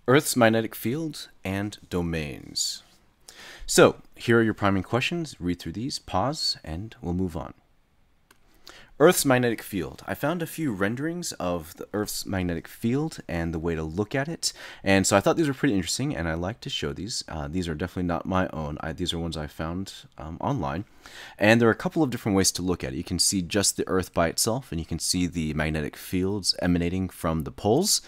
Earth's magnetic field and domains. So, here are your priming questions. Read through these, pause, and we'll move on. Earth's magnetic field. I found a few renderings of the Earth's magnetic field and the way to look at it, and so I thought these were pretty interesting, and I like to show these. These are definitely not my own. These are ones I found online, and there are a couple of different ways to look at it. You can see just the Earth by itself, and you can see the magnetic fields emanating from the poles.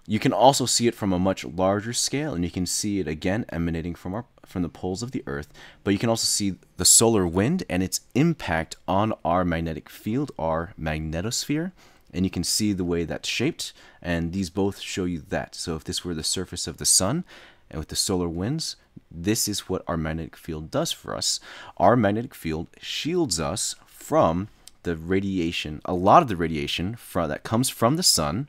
You can also see it from a much larger scale, and you can see it again emanating from the poles of the Earth. But you can also see the solar wind and its impact on our magnetic field, our magnetosphere. And you can see the way that's shaped, and these both show you that. So if this were the surface of the sun, and with the solar winds, this is what our magnetic field does for us. Our magnetic field shields us from the radiation, a lot of the radiation that comes from the sun,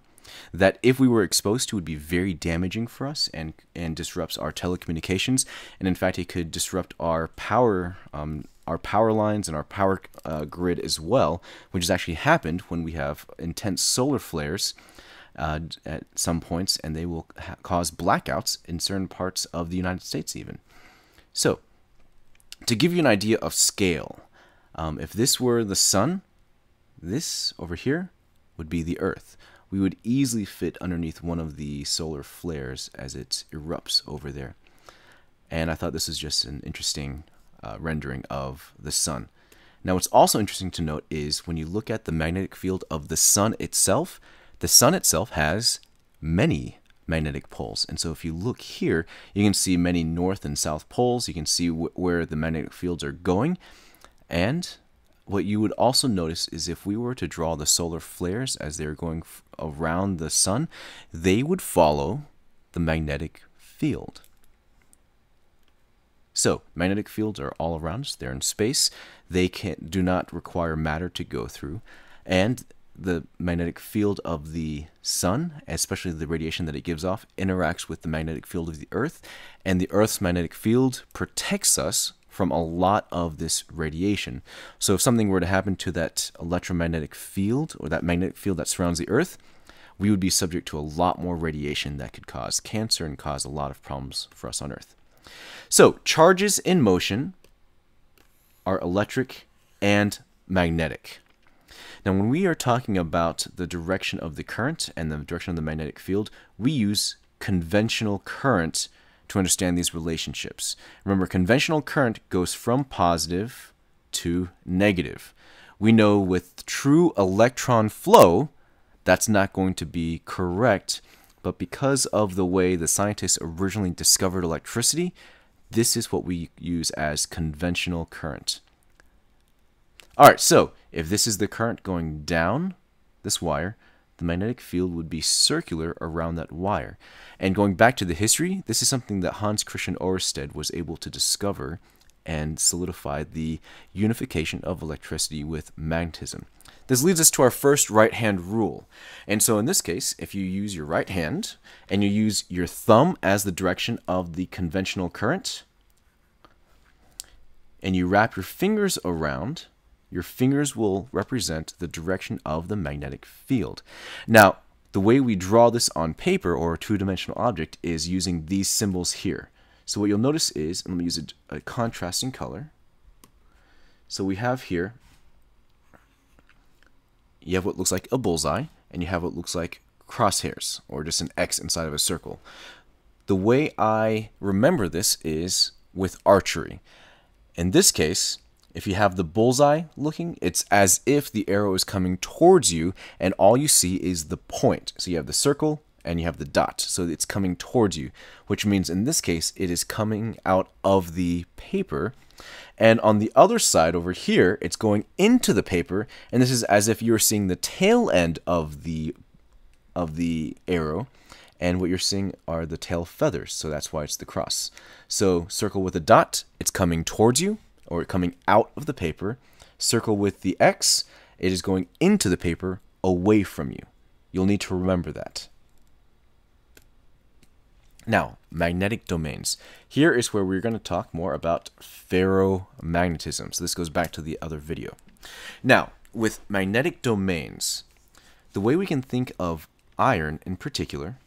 that if we were exposed to would be very damaging for us and disrupts our telecommunications, and in fact it could disrupt our power lines and our power grid as well, which has actually happened when we have intense solar flares at some points, and they will cause blackouts in certain parts of the United States even. So to give you an idea of scale, if this were the sun, this over here would be the Earth. We would easily fit underneath one of the solar flares as it erupts over there. And I thought this is just an interesting rendering of the sun. Now what's also interesting to note is when you look at the magnetic field of the sun itself has many magnetic poles. And so if you look here, you can see many north and south poles. You can see where the magnetic fields are going. And what you would also notice is if we were to draw the solar flares as they're going around the sun, they would follow the magnetic field. So magnetic fields are all around us. They're in space. They do not require matter to go through. And the magnetic field of the sun, especially the radiation that it gives off, interacts with the magnetic field of the Earth. And the Earth's magnetic field protects us from a lot of this radiation. So if something were to happen to that electromagnetic field or that magnetic field that surrounds the Earth, we would be subject to a lot more radiation that could cause cancer and cause a lot of problems for us on Earth. So charges in motion are electric and magnetic. Now when we are talking about the direction of the current and the direction of the magnetic field, we use conventional current to understand these relationships. Remember, conventional current goes from positive to negative. We know with true electron flow, that's not going to be correct, but because of the way the scientists originally discovered electricity, this is what we use as conventional current. Alright, so if this is the current going down this wire, the magnetic field would be circular around that wire. And going back to the history, this is something that Hans Christian Ørsted was able to discover and solidify the unification of electricity with magnetism. This leads us to our first right-hand rule. And so in this case, if you use your right hand and you use your thumb as the direction of the conventional current, and you wrap your fingers around, your fingers will represent the direction of the magnetic field. Now, the way we draw this on paper or a two-dimensional object is using these symbols here. So what you'll notice is, and let me use a contrasting color. So we have here, you have what looks like a bullseye, and you have what looks like crosshairs, or just an X inside of a circle. The way I remember this is with archery. In this case, if you have the bullseye looking, it's as if the arrow is coming towards you and all you see is the point. So you have the circle and you have the dot. So it's coming towards you, which means in this case, it is coming out of the paper. And on the other side over here, it's going into the paper. And this is as if you're seeing the tail end of the arrow. And what you're seeing are the tail feathers. So that's why it's the cross. So circle with a dot, it's coming towards you, or coming out of the paper. Circle with the X, it is going into the paper away from you. You'll need to remember that. Now, magnetic domains. Here is where we're going to talk more about ferromagnetism. So this goes back to the other video. Now, with magnetic domains, the way we can think of iron in particular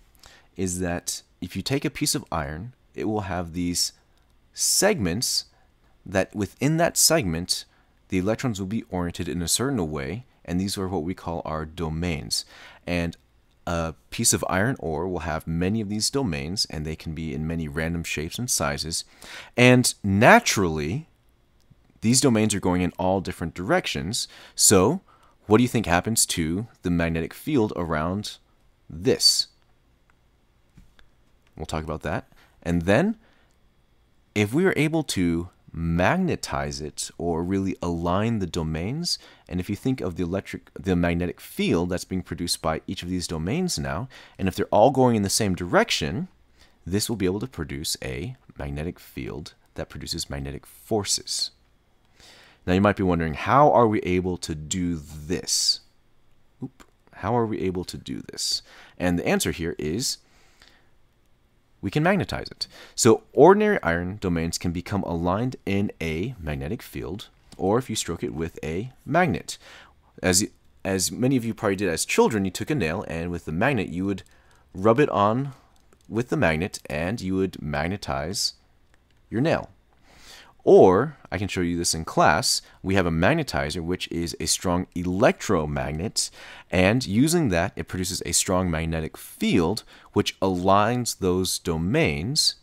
is that if you take a piece of iron, it will have these segments that within that segment, the electrons will be oriented in a certain way, and these are what we call our domains. And a piece of iron ore will have many of these domains, and they can be in many random shapes and sizes. And naturally, these domains are going in all different directions. So what do you think happens to the magnetic field around this? We'll talk about that. And then, if we are able to magnetize it or really align the domains, and if you think of the magnetic field that's being produced by each of these domains now, and if they're all going in the same direction, this will be able to produce a magnetic field that produces magnetic forces. Now you might be wondering, how are we able to do this? How are we able to do this? And the answer here is we can magnetize it. So ordinary iron domains can become aligned in a magnetic field, or if you stroke it with a magnet. As many of you probably did as children, you took a nail, and with the magnet you would rub it on with the magnet, and you would magnetize your nail. Or, I can show you this in class, we have a magnetizer, which is a strong electromagnet, and using that, it produces a strong magnetic field, which aligns those domains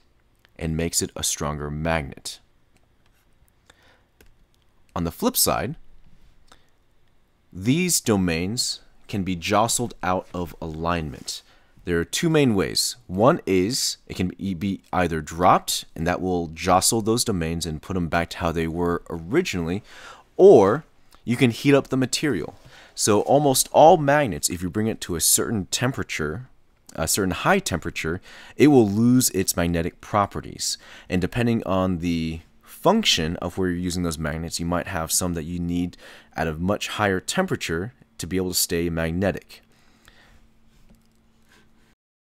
and makes it a stronger magnet. On the flip side, these domains can be jostled out of alignment. There are two main ways. One is it can be either dropped, and that will jostle those domains and put them back to how they were originally, or you can heat up the material. So almost all magnets, if you bring it to a certain temperature, a certain high temperature, it will lose its magnetic properties. And depending on the function of where you're using those magnets, you might have some that you need at a much higher temperature to be able to stay magnetic.